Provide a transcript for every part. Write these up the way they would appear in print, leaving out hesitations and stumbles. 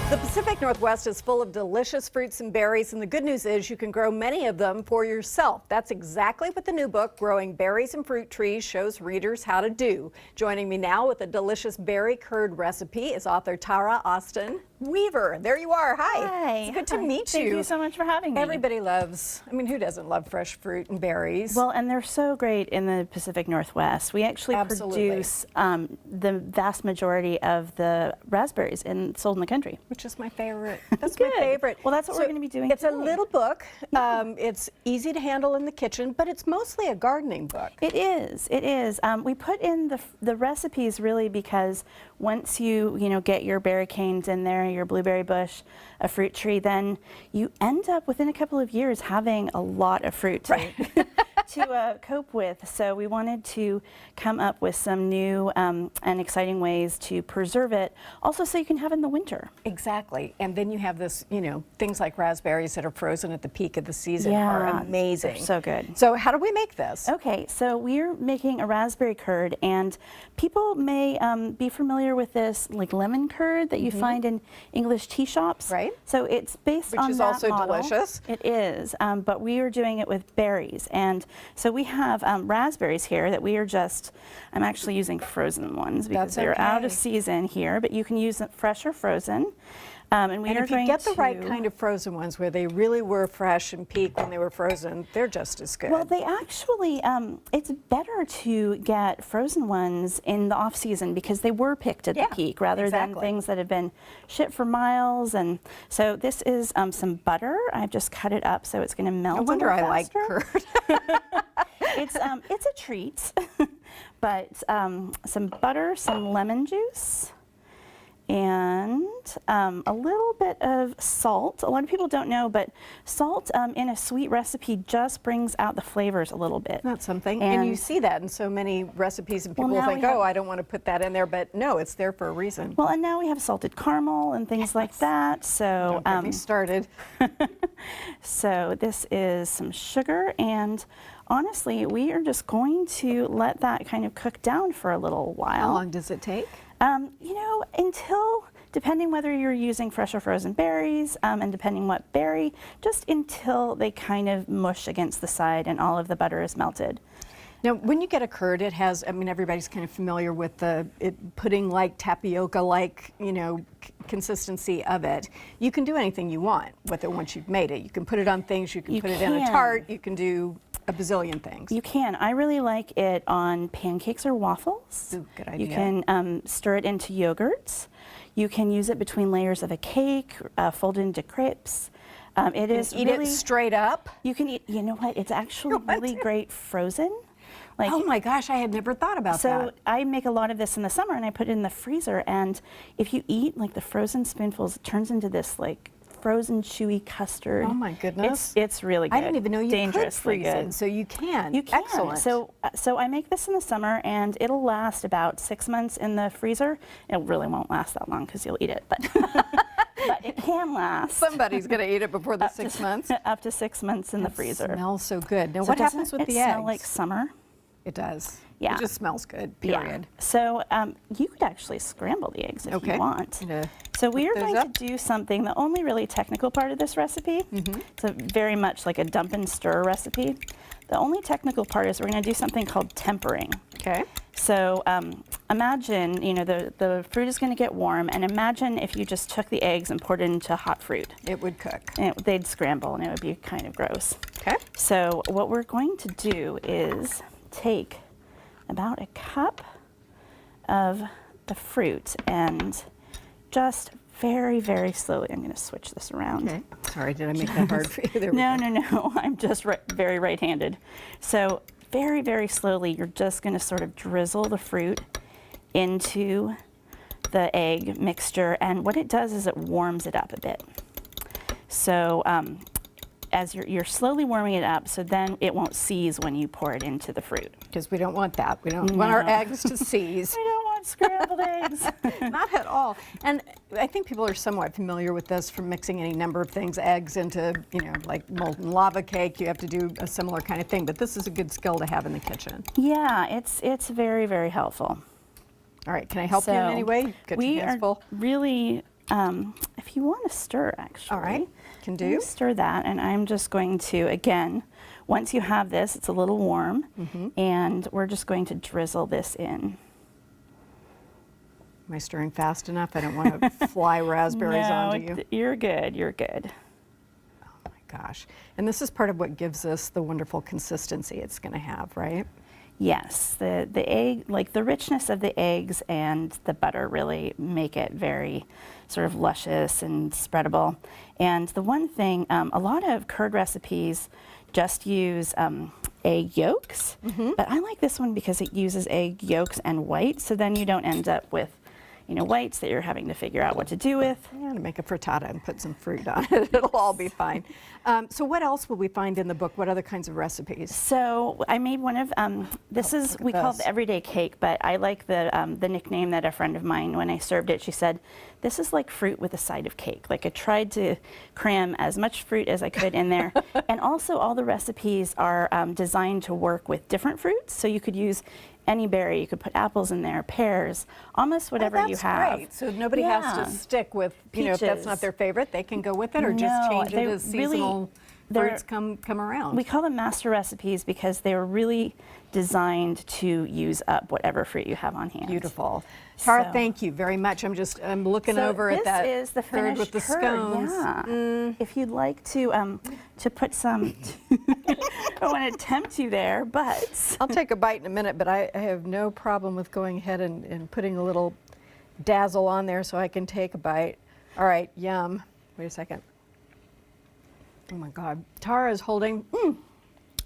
The Pacific Northwest is full of delicious fruits and berries, and the good news is you can grow many of them for yourself. That's exactly what the new book, Growing Berries and Fruit Trees, shows readers how to do. Joining me now with a delicious berry curd recipe is author Tara Austen Weaver. There you are. Hi. Hi. It's good to meet you. Thank you so much for having me. Everybody loves, who doesn't love fresh fruit and berries? Well, and they're so great in the Pacific Northwest. We actually produce the vast majority of the raspberries sold in the country. Which is my favorite. That's my favorite. Well, that's what we're going to be doing It's today. a little book. It's easy to handle in the kitchen, but it's mostly a gardening book. It is. It is. We put in the recipes really because once you get your berry canes in there, your blueberry bush, a fruit tree, then you end up within a couple of years having a lot of fruit to cope with. So we wanted to come up with some new and exciting ways to preserve it, also so you can have it in the winter. Exactly. And then you have this, things like raspberries that are frozen at the peak of the season Yeah, are amazing. they're so good. So how do we make this? Okay, so we're making a raspberry curd, and people may be familiar with this like lemon curd that you find in English tea shops. Right. So it's based on that Which is also model. delicious. It is, but we are doing it with berries, and so we have raspberries here that we are I'm actually using frozen ones because they're out of season here, but you can use them fresh or frozen. And if you get the right kind of frozen ones where they really were fresh and peak when they were frozen, they're just as good. Well, they actually, it's better to get frozen ones in the off season because they were picked at the peak rather than things that have been shipped for miles. And so this is some butter. I've just cut it up so it's going to melt. No wonder I like curd. It's a treat, but some butter, some lemon juice, and a little bit of salt. A lot of people don't know, but salt in a sweet recipe just brings out the flavors a little bit. Not something. And you see that in so many recipes, and people think, oh, I don't want to put that in there, but no, it's there for a reason. Well, and now we have salted caramel and things like that. So don't get me started. So this is some sugar, and honestly, we are just going to let that kind of cook down for a little while. How long does it take? Until, depending whether you're using fresh or frozen berries, and depending what berry, just until they kind of mush against the side and all of the butter is melted. Now, when you get a curd, it has, everybody's kind of familiar with the pudding-like, tapioca-like, consistency of it. You can do anything you want with it once you've made it. You can put it on things, you can put it in a tart, you can do a bazillion things. You can. I really like it on pancakes or waffles. Ooh, good idea. You can stir it into yogurts. You can use it between layers of a cake, fold it into crepes. It is eat really, it straight up. You can eat, you know what, it's actually really great frozen. Like, oh my gosh, I had never thought about that. So I make a lot of this in the summer and I put it in the freezer, and if you eat like the frozen spoonfuls, it turns into this like frozen chewy custard. Oh my goodness. It's really good. I didn't even know you could freeze good. it, so you can. You can. Excellent. So I make this in the summer, and it'll last about 6 months in the freezer. It really won't last that long because you'll eat it, but but it can last. Somebody's going to eat it before the 6 months. Up to 6 months in the freezer. It smells so good. Now, So what happens with the eggs? Doesn't it smell like summer? It does. Yeah. It just smells good, period. Yeah. So you could actually scramble the eggs if you want. So we are going to do something, the only really technical part of this recipe, it's very much like a dump and stir recipe. The only technical part is we're going to do something called tempering. Okay. So imagine, the fruit is going to get warm, and imagine if you just took the eggs and poured it into hot fruit. It would cook. And they'd scramble, and it would be kind of gross. Okay. So what we're going to do is take about a cup of the fruit and just very, very slowly, I'm going to switch this around. Okay. Sorry, did I make that hard for you? There we go. No, I'm just very right-handed. So very, very slowly, you're just going to sort of drizzle the fruit into the egg mixture, and what it does is it warms it up a bit. So as you're slowly warming it up, so then it won't seize when you pour it into the fruit. Because we don't want that. We don't want our eggs to seize. We don't want scrambled eggs. Not at all. And I think people are somewhat familiar with this from mixing any number of things, eggs into, like molten lava cake. You have to do a similar kind of thing, but this is a good skill to have in the kitchen. Yeah, it's very, very helpful. All right, can I help you in any way? Get your hands full. Really if you want to stir, actually. All right, can do. You stir that, and I'm just going to, again, once you have this, it's a little warm, and we're just going to drizzle this in. Am I stirring fast enough? I don't want to fly raspberries onto you. You're good, you're good. Oh my gosh. And this is part of what gives us the wonderful consistency it's going to have, right? Yes, the egg, like the richness of the eggs and the butter really make it very sort of luscious and spreadable. And the one thing, a lot of curd recipes just use egg yolks, but I like this one because it uses egg yolks and whites, so then you don't end up with whites that you're having to figure out what to do with. Yeah, to make a frittata and put some fruit on it. It'll all be fine. So what else will we find in the book? What other kinds of recipes? So I made one of, this is, we call it the everyday cake, but I like the nickname that a friend of mine, when I served it, she said, this is like fruit with a side of cake. Like I tried to cram as much fruit as I could in there. And also all the recipes are designed to work with different fruits. So you could use any berry, you could put apples in there, pears, almost whatever you have. Great. So nobody has to stick with, if that's not their favorite, they can go with it or just change it as seasonal fruits come around. We call them master recipes because they're really designed to use up whatever fruit you have on hand. Beautiful. Tara, thank you very much. I'm looking over at that is the curd with the scones. Yeah. If you'd like to put some, I want to tempt you there, but. I'll take a bite in a minute, but I have no problem with going ahead and putting a little dazzle on there so I can take a bite. All right, yum. Wait a second. Oh my God. Tara is holding,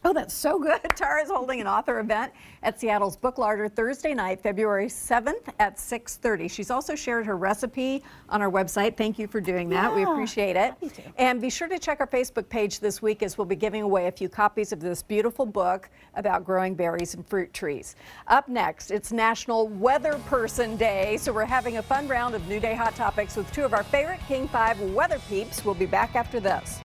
oh, that's so good. Tara is holding an author event at Seattle's Book Larder Thursday night, February 7th at 6:30. She's also shared her recipe on our website. Thank you for doing that. Yeah, we appreciate it. happy to. And be sure to check our Facebook page this week as we'll be giving away a few copies of this beautiful book about growing berries and fruit trees. Up next, it's National Weather Person Day, so we're having a fun round of New Day Hot Topics with two of our favorite King 5 weather peeps. We'll be back after this.